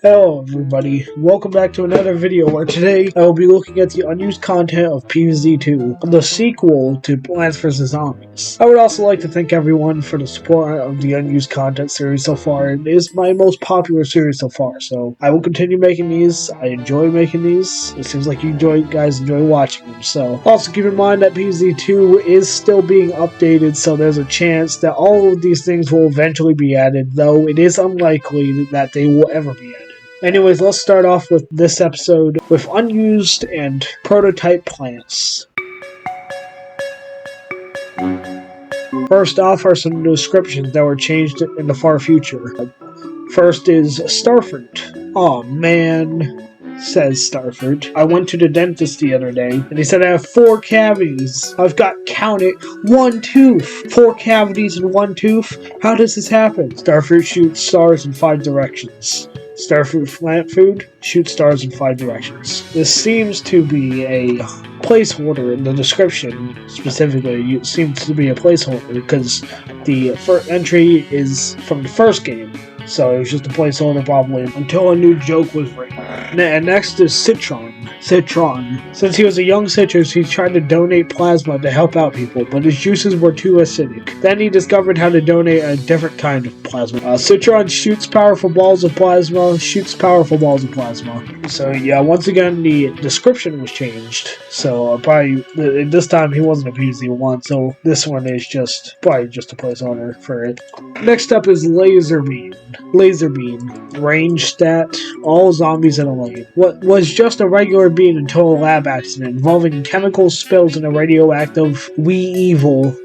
Hello everybody, welcome back to another video where today I will be looking at the unused content of PvZ2, the sequel to Plants vs. Zombies. I would also like to thank everyone for the support of the unused content series so far. It is my most popular series so far, so I will continue making these. I enjoy making these. It seems like you guys enjoy watching them, so. Also keep in mind that PvZ2 is still being updated, so there's a chance that all of these things will eventually be added, though it is unlikely that they will ever be added. Anyways, let's start off with this episode with unused and prototype plants. First off are some descriptions that were changed in the far future. First is Starfruit. Aw man, says Starfruit. I went to the dentist the other day, and he said I have 4 cavities. I've got, count it, 1 tooth. 4 cavities and 1 tooth? How does this happen? Starfruit shoots stars in 5 directions. Starfruit plant food, shoot stars in 5 directions. This seems to be a placeholder in the description. Specifically, it seems to be a placeholder because the first entry is from the first game. So it was just a placeholder probably until a new joke was written. And next is Citron. Since he was a young citrus, he tried to donate plasma to help out people, but his juices were too acidic. Then he discovered how to donate a different kind of plasma. Citron shoots powerful balls of plasma, So yeah, once again, the description was changed. So probably, this time he wasn't a PvZ1, so this one is probably just a placeholder for it. Next up is Laser Beam. Range stat, all zombies in a lane. What was just a regular beam until a lab accident involving chemical spills in a radioactive Weevil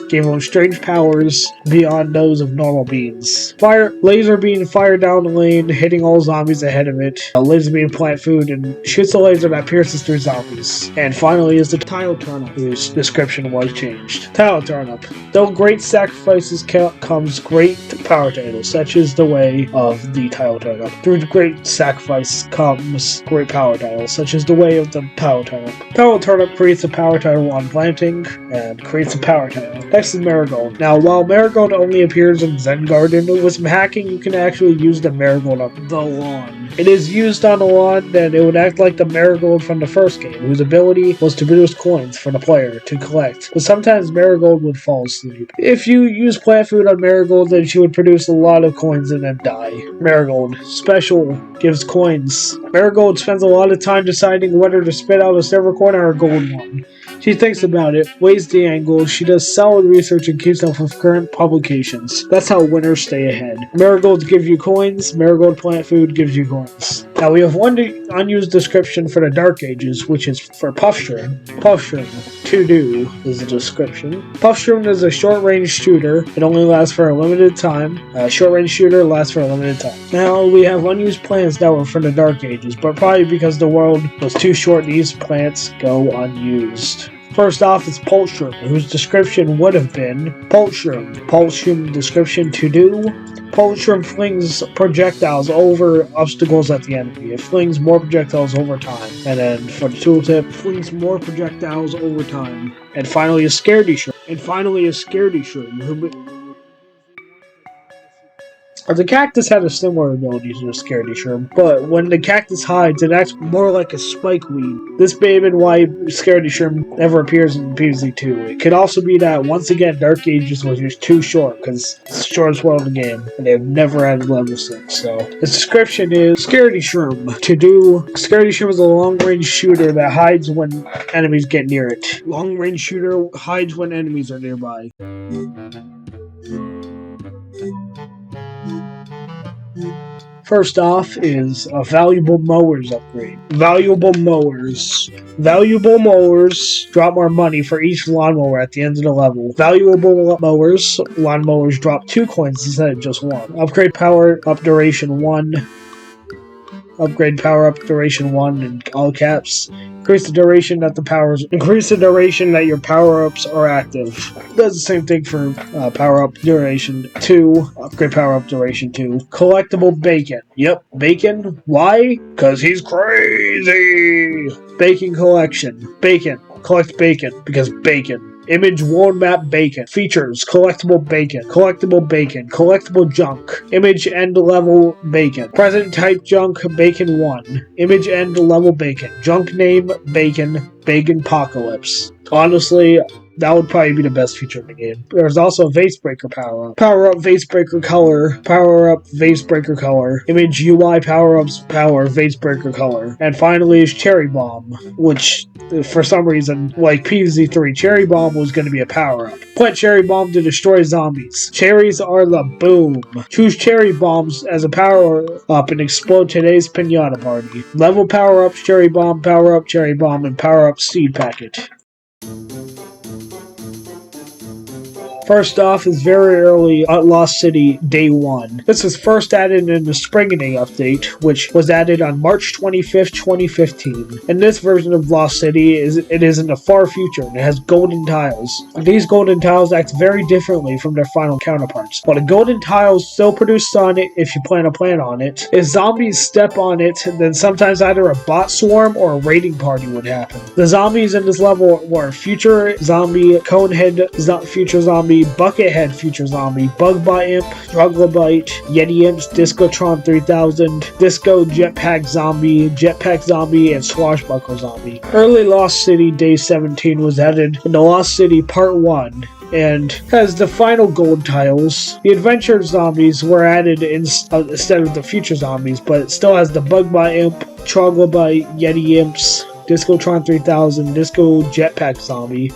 gave him strange powers beyond those of normal beams. Laser beam fire down the lane, hitting all zombies ahead of it. A laser beam plant food and shoots a laser that pierces through zombies. And finally is the Tile Turnip, whose description was changed. Tile Turnip. Though great sacrifices comes great power titles, such is the way of the Tile Turnip. Through great sacrifice comes great power titles, such is the way of the Tile Turnip. Tile Turnip creates a power title on planting, and creates a power title. Next is Marigold. Now, while Marigold only appears in Zen Garden, with some hacking you can actually use the Marigold on the lawn. It is used on the lawn that it would act like the Marigold from the first game, whose ability was to produce coins for the player to collect, but sometimes Marigold would fall asleep. If you use plant food on Marigold, then she would produce a lot of coins and then die. Marigold. Special. Gives coins. Marigold spends a lot of time deciding whether to spit out a silver coin or a gold one. She thinks about it, weighs the angle, she does solid research and keeps up with current publications. That's how winners stay ahead. Marigolds give you coins, Marigold plant food gives you coins. Now we have one unused description for the Dark Ages, which is for Puffshroom. Puffshroom, to do, is the description. Puffshroom is a short-range shooter. It only lasts for a limited time. Short-range shooter lasts for a limited time. Now we have unused plants that were for the Dark Ages, but probably because the world was too short, these plants go unused. First off is Pultshroom, whose description would have been Pultshroom. Pultshroom description to do. Pultshroom flings projectiles over obstacles at the enemy. It flings more projectiles over time. And then for the tooltip, flings more projectiles over time. And finally a Scaredy Shroom. The cactus had a similar ability to the Scaredy Shroom, but when the cactus hides, it acts more like a spike weed. This may be why Scaredy Shroom never appears in PvZ2. It could also be that, once again, Dark Ages was just too short, because it's the shortest world in the game, and they've never added level 6, so. Its description is Scaredy Shroom. To do, Scaredy Shroom is a long-range shooter that hides when enemies get near it. Long-range shooter hides when enemies are nearby. First off is a Valuable Mowers upgrade. Valuable Mowers drop more money for each lawnmower at the end of the level. Valuable Mowers, lawnmowers drop 2 coins instead of just 1. Upgrade Power Up Duration 1. Upgrade Power Up Duration 1 in all caps. Increase the duration that your power-ups are active. Does the same thing for Power-Up Duration 2. Upgrade Power-Up Duration 2. Collectible Bacon. Yep, Bacon. Why? Because he's crazy! Bacon Collection. Bacon. Collect bacon, because bacon. Image world map bacon. Features collectible bacon. Collectible bacon. Collectible junk. Image end level bacon. Present type junk bacon 1. Image end level bacon. Junk name bacon. Bacon apocalypse. Honestly, that would probably be the best feature in the game. There's also a Vase Breaker power-up. Power-up Vase Breaker color. Power-up Vase Breaker color. Image UI power-ups power Vase Breaker color. And finally is Cherry Bomb, which for some reason, like PvZ3, Cherry Bomb was going to be a power-up. Plant Cherry Bomb to destroy zombies. Cherries are the boom. Choose Cherry Bombs as a power-up and explode today's pinata party. Level power-ups, Cherry Bomb, and power-up Seed Packet. First off is very early at Lost City Day 1. This was first added in the Spring Day update, which was added on March 25th, 2015. In this version of Lost City, it is in the far future and it has golden tiles. These golden tiles act very differently from their final counterparts. While the golden tiles still produce sun if you plant a plant on it, if zombies step on it, then sometimes either a bot swarm or a raiding party would happen. The zombies in this level were Future Zombie, Conehead Future Zombie, Buckethead Future Zombie, Bugbot Imp, Troglodyte, Yeti Imps, Discotron 3000, Disco Jetpack Zombie, and Swashbuckler Zombie. Early Lost City Day 17 was added in the Lost City Part 1, and has the final gold tiles. The Adventure Zombies were added instead of the Future Zombies, but it still has the Bugbot Imp, Troglodyte, Yeti Imps, Discotron 3000, Disco Jetpack Zombie,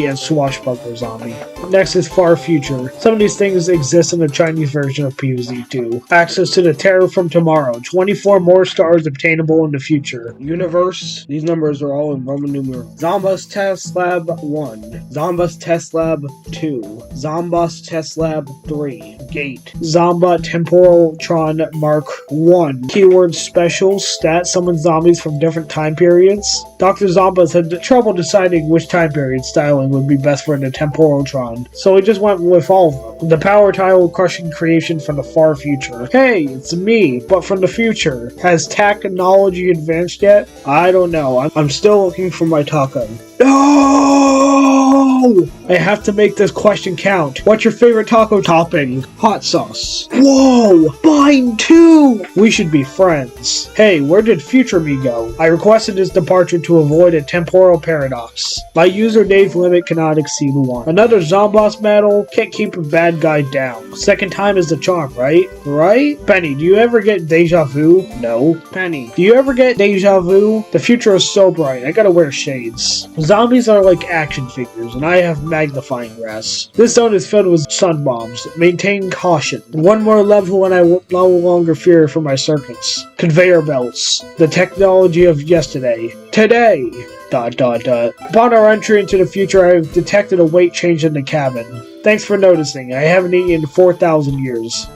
and Swashbuckler Zombie. Next is Far Future. Some of these things exist in the Chinese version of PvZ2. Access to the Terror from Tomorrow. 24 more stars obtainable in the future. Universe. These numbers are all in Roman numerals. Zombus Test Lab 1. Zombus Test Lab 2. Zombus Test Lab 3. Gate. Zomba Temporaltron Mark 1. Keyword special. Stat summon zombies from different time periods. Dr. Zombas had trouble deciding which time period styling would be best for the Temporaltron, so he just went with all of them. The power tile crushing creation from the far future. Hey, it's me, but from the future. Has technology advanced yet? I don't know. I'm still looking for my taco. No! I have to make this question count. What's your favorite taco topping? Hot sauce. Whoa! Mine too! We should be friends. Hey, where did future me go? I requested his departure to avoid a temporal paradox. My user Dave limit cannot exceed 1. Another Zomboss battle can't keep a bad guy down. Second time is the charm, right? Right? Penny, do you ever get deja vu? No. Penny, do you ever get deja vu? The future is so bright, I gotta wear shades. Zombies are like action figures, and I have magnifying glass. This zone is filled with sun bombs. Maintain caution. One more level and I will no longer fear for my circuits. Conveyor belts. The technology of yesterday. Today! ... Upon our entry into the future, I have detected a weight change in the cabin. Thanks for noticing. I haven't eaten in 4,000 years. ...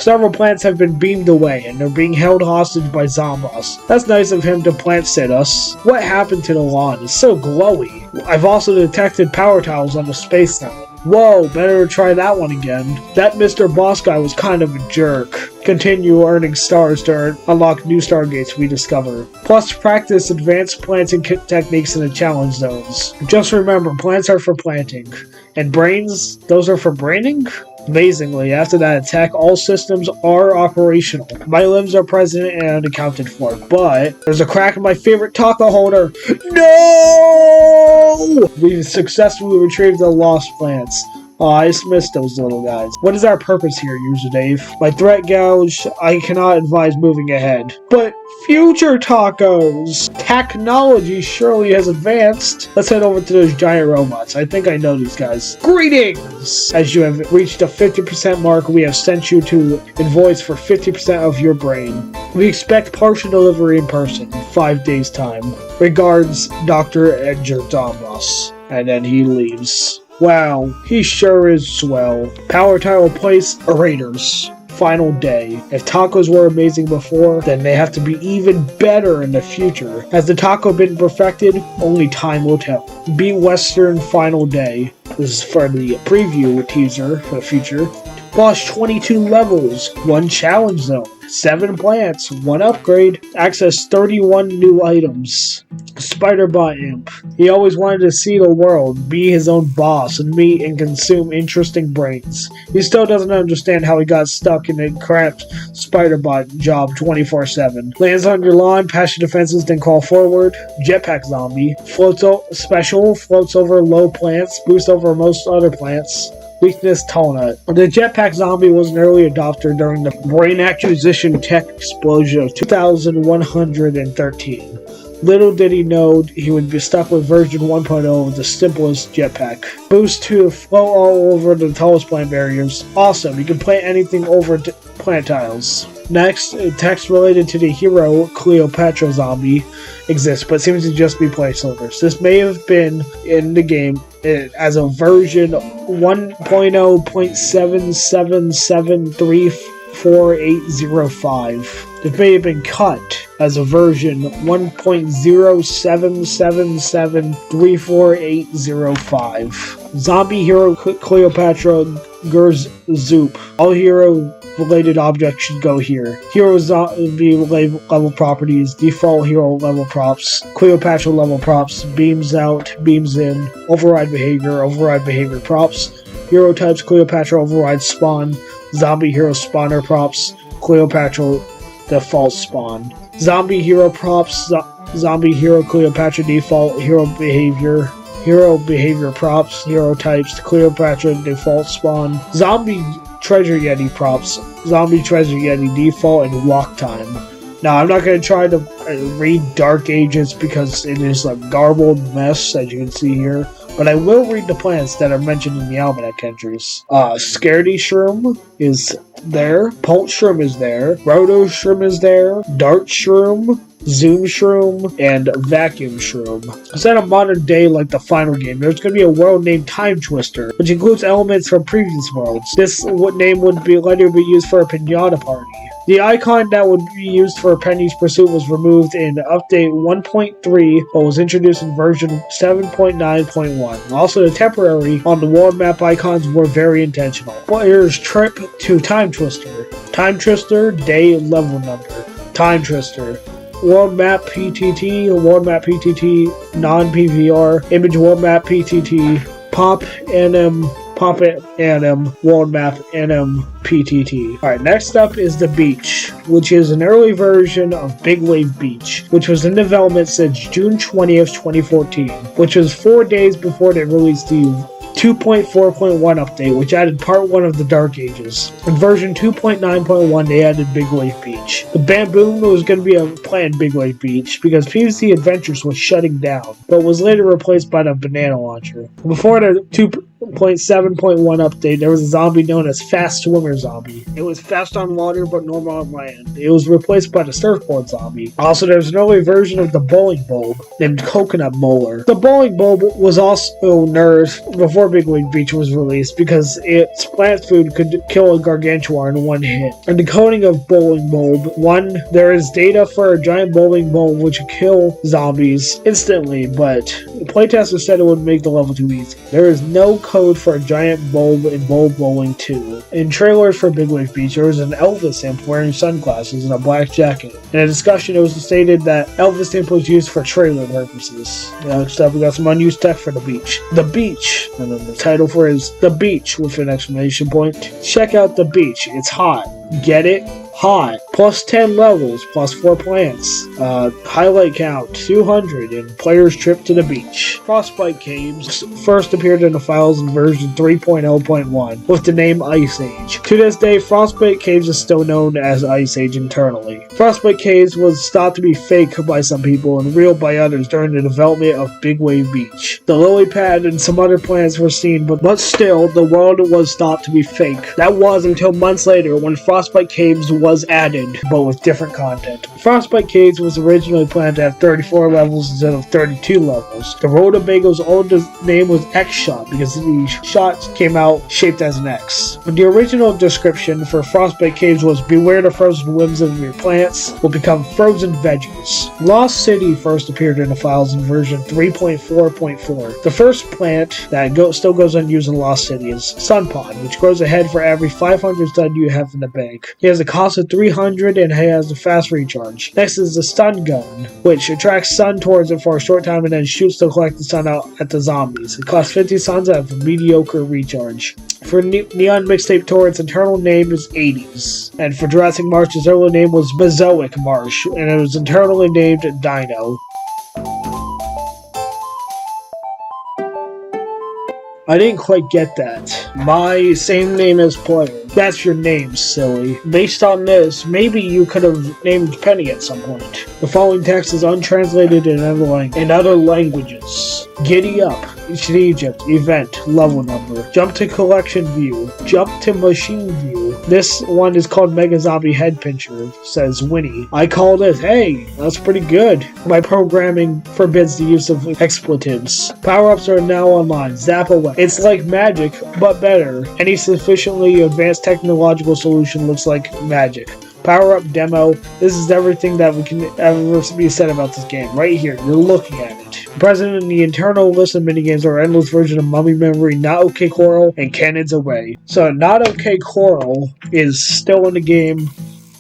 Several plants have been beamed away, and they're being held hostage by Zombos. That's nice of him to plant sit us. What happened to the lawn? It's so glowy. I've also detected power tiles on the space now. Whoa, better try that one again. That Mr. Boss guy was kind of a jerk. Continue earning stars to unlock new stargates we discover. Plus practice advanced planting techniques in the challenge zones. Just remember, plants are for planting. And brains, those are for braining? Amazingly, after that attack, all systems are operational. My limbs are present and accounted for, but there's a crack in my favorite taco holder. No! We've successfully retrieved the lost plants. Oh, I just missed those little guys. What is our purpose here, user Dave? My threat gauge, I cannot advise moving ahead. But future tacos! Technology surely has advanced. Let's head over to those giant robots. I think I know these guys. Greetings! As you have reached the 50% mark, we have sent you to invoice for 50% of your brain. We expect partial delivery in person, 5 days time. Regards, Dr. Edgar Dombos. And then he leaves. Wow, he sure is swell. Power tile place, Raiders. Final day. If tacos were amazing before, then they have to be even better in the future. Has the taco been perfected? Only time will tell. Beat Western final day. This is for the preview teaser for the future. Lost 22 levels, 1 challenge zone, 7 plants, 1 upgrade, access 31 new items. Spider-Bot Imp. He always wanted to see the world, be his own boss, and meet and consume interesting brains. He still doesn't understand how he got stuck in a cramped Spider-Bot job 24/7. Lands on your lawn, passive defenses, then crawl forward. Jetpack Zombie. Floats over low plants, boosts over most other plants. Weakness Tall Nut. The Jetpack Zombie was an early adopter during the brain acquisition tech explosion of 2113. Little did he know he would be stuck with version 1.0 of the simplest jetpack. Boost to float all over the tallest plant barriers. Awesome, you can plant anything over plant tiles. Next, text related to the hero Cleopatra Zombie exists, but seems to just be placeholders. This may have been in the game as a version 1.0.777344805. It may have been cut as a version 1.0777344805. Zombie hero Cleopatra Zoop. All hero related objects should go here. Hero zombie level properties, default hero level props, Cleopatra level props, beams out, beams in, override behavior props, hero types Cleopatra override spawn, zombie hero spawner props, Cleopatra default spawn. Zombie hero props, zombie hero Cleopatra default hero behavior props, hero types Cleopatra default spawn. Zombie Treasure Yeti props, Zombie Treasure Yeti default, and walk time. Now, I'm not going to try to read Dark Ages because it is a garbled mess, as you can see here, but I will read the plants that are mentioned in the almanac entries. Scaredy Shroom is there, Pulse Shroom is there, Roto Shroom is there, Dart Shroom, Zoom Shroom, and Vacuum Shroom. Instead of modern day like the final game, there's going to be a world named Time Twister, which includes elements from previous worlds. This name would be later be used for a pinata party. The icon that would be used for Penny's Pursuit was removed in Update 1.3, but was introduced in version 7.9.1. Also, the temporary on the world map icons were very intentional. Player's trip to Time Twister. Time Twister, day, level number. Time Twister. World Map PTT, non-PVR, Image World Map PTT, Pop NM, World Map NM PTT. Alright, next up is the Beach, which is an early version of Big Wave Beach, which was in development since June 20th, 2014, which was 4 days before they released the 2.4.1 update, which added part 1 of the Dark Ages. In version 2.9.1, they added Big Wave Beach. The Bamboo was going to be a planned Big Wave Beach because PvC Adventures was shutting down, but was later replaced by the Banana Launcher. Before the 2.7.1 update, there was a zombie known as Fast Swimmer Zombie. It was fast on water but normal on land. It was replaced by the Surfboard Zombie. Also, there's an early version of the Bowling Bulb named Coconut Molar. The Bowling Bulb was also nerfed before Big Wave Beach was released because its plant food could kill a gargantuar in one hit. In the coding of Bowling Bulb, 1, there is data for a giant bowling bulb which would kill zombies instantly, but playtesters said it would make the level too easy. There is no code for a giant bulb in Bulb Bowling 2. In trailers for Big Wave Beach, there was an Elvis imp wearing sunglasses and a black jacket. In a discussion, it was stated that Elvis imp was used for trailer purposes. Next up, we got some unused tech for the beach. The Beach, and then the title for it is The Beach with an exclamation point. Check out the beach. It's hot. Get it? Hot. Plus 10 levels, plus 4 plants. Highlight count 200 in player's trip to the beach. Frostbite Caves first appeared in the files in version 3.0.1 with the name Ice Age. To this day, Frostbite Caves is still known as Ice Age internally. Frostbite Caves was thought to be fake by some people and real by others during the development of Big Wave Beach. The lily pad and some other plants were seen, but still, the world was thought to be fake. That was until months later when Frostbite Caves was added, but with different content. Frostbite Caves was originally planned to have 34 levels instead of 32 levels. The Rutabago's old name was X-Shot because the shots came out shaped as an X. The original description for Frostbite Caves was beware the frozen limbs of your plants will become frozen veggies. Lost City first appeared in the files in version 3.4.4. The first plant that still goes unused in Lost City is Sunpod, which grows a head for every 500 sun you have in the bank. He has a cost of 300 and has a fast recharge. Next is the Stun Gun, which attracts sun towards it for a short time and then shoots to collect the sun out at the zombies. It costs 50 suns and has a mediocre recharge. For Neon Mixtape Tour, its internal name is 80s. And for Jurassic Marsh, its early name was Mesoic Marsh, and it was internally named Dino. I didn't quite get that. My same name as player. That's your name, silly. Based on this, maybe you could have named Penny at some point. The following text is untranslated in other languages. Giddy up. Ancient Egypt. Event. Level number. Jump to collection view. Jump to machine view. This one is called Mega Zombie Head Pincher, says Winnie. I called it. Hey, that's pretty good. My programming forbids the use of expletives. Power-ups are now online. Zap away. It's like magic, but better. Any sufficiently advanced technological solution looks like magic. Power-up demo. This is everything that we can ever be said about this game. Right here, you're looking at it. Present in the internal list of minigames are endless version of Mummy Memory, Not Okay Coral, and Cannons Away. So Not Okay Coral is still in the game,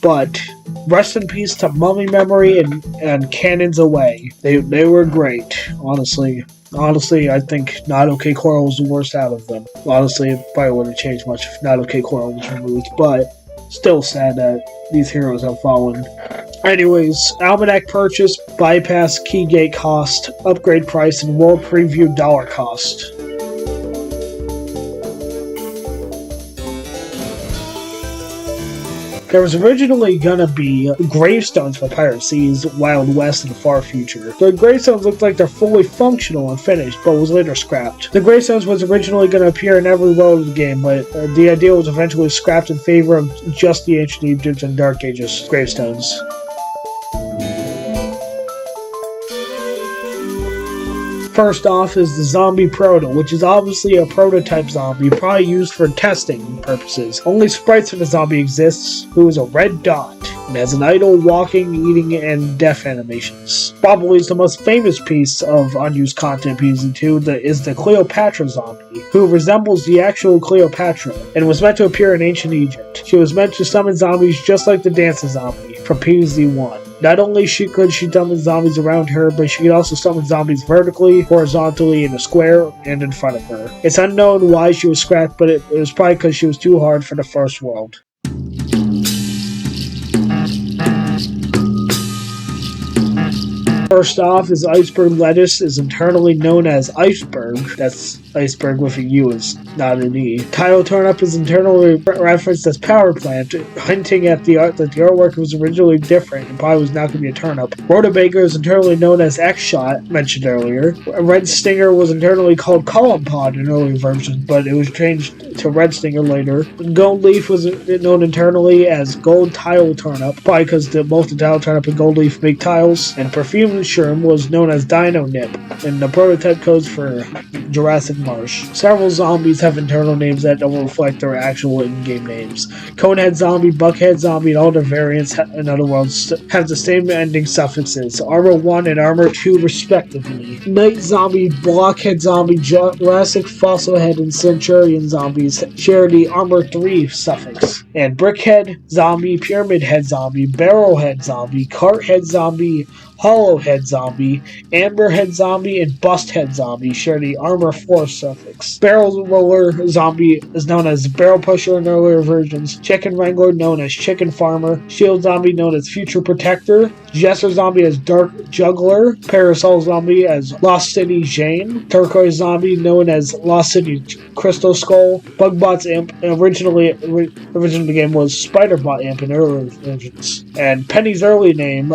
but rest in peace to Mummy Memory and Cannons Away. They were great, honestly. Honestly, I think Not Okay Coral was the worst out of them. Honestly, it probably wouldn't change much if Not Okay Coral was removed, but still sad that these heroes have fallen. Anyways, Almanac purchase, bypass, keygate cost, upgrade price, and world preview dollar cost. There was originally gonna be gravestones for Pirate Seas, Wild West, and the far future. The gravestones looked like they're fully functional and finished, but was later scrapped. The gravestones was originally gonna appear in every world of the game, but the idea was eventually scrapped in favor of just the Ancient Egypt and Dark Ages gravestones. First off is the Zombie Proto, which is obviously a prototype zombie, probably used for testing purposes. Only sprites for the zombie exists, who is a red dot, and has an idle walking, eating, and death animations. Probably the most famous piece of unused content PZ2 is the Cleopatra zombie, who resembles the actual Cleopatra, and was meant to appear in ancient Egypt. She was meant to summon zombies just like the Dancer zombie from PZ1. Not only could she summon zombies around her, but she could also summon zombies vertically, horizontally, in a square, and in front of her. It's unknown why she was scrapped, but it was probably because she was too hard for the first world. First off is Iceberg Lettuce, is internally known as Iceberg. That's Iceberg with a U, is not an E. Tile Turnip is internally referenced as Power Plant, hinting at the art that the artwork was originally different and probably was not going to be a turnip. Rutabaga is internally known as X-Shot, mentioned earlier. Red Stinger was internally called Column Pod in early versions, but it was changed to Red Stinger later. Gold Leaf was known internally as Gold Tile Turnip, probably because both the Tile Turnip and Gold Leaf make tiles. And Perfume Shroom was known as Dino Nip, and the prototype codes for Jurassic Marsh. Several zombies have internal names that don't reflect their actual in-game names. Conehead Zombie, Buckhead Zombie, and all their variants in other worlds have the same ending suffixes, Armor 1 and Armor 2 respectively. Night Zombie, Blockhead Zombie, Jurassic Fossilhead, and Centurion Zombies share the Armor 3 suffix. And Brickhead Zombie, Pyramid Head Zombie, Barrelhead Zombie, Carthead Zombie, Hollowhead Zombie, Amberhead Zombie, and Busthead Zombie share the Armor 4 suffix. Barrel Roller Zombie is known as Barrel Pusher in earlier versions, Chicken Wrangler known as Chicken Farmer, Shield Zombie known as Future Protector, Jesser Zombie as Dark Juggler, Parasol Zombie as Lost City Jane, Turquoise Zombie known as Lost City Crystal Skull, Bugbot's Imp, and originally the game was Spiderbot Imp in earlier versions. And Penny's early name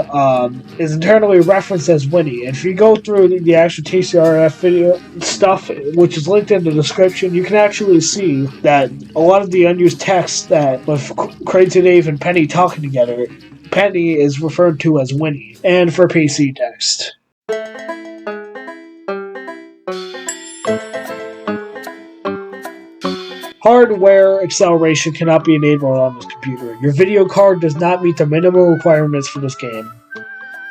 is entirely apparently referenced as Winnie. And if you go through the actual TCRF video stuff, which is linked in the description, you can actually see that a lot of the unused text that with Crazy Dave and Penny talking together, Penny is referred to as Winnie, and for PC text. Hardware acceleration cannot be enabled on this computer. Your video card does not meet the minimum requirements for this game.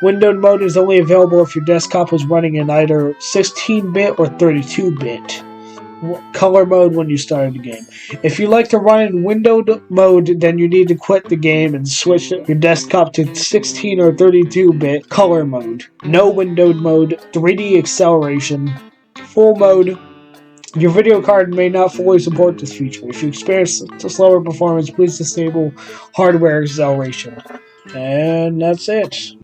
Windowed mode is only available if your desktop was running in either 16-bit or 32-bit. Color mode when you started the game. If you like to run in windowed mode, then you need to quit the game and switch your desktop to 16 or 32-bit color mode. No windowed mode, 3D acceleration, full mode. Your video card may not fully support this feature. If you experience slower performance, please disable hardware acceleration. And that's it.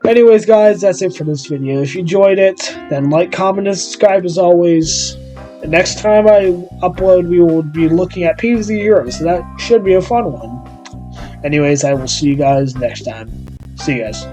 Anyways, guys, that's it for this video. If you enjoyed it, then like, comment, and subscribe as always. The next time I upload, we will be looking at PvZ Heroes, so that should be a fun one. Anyways, I will see you guys next time. See you guys.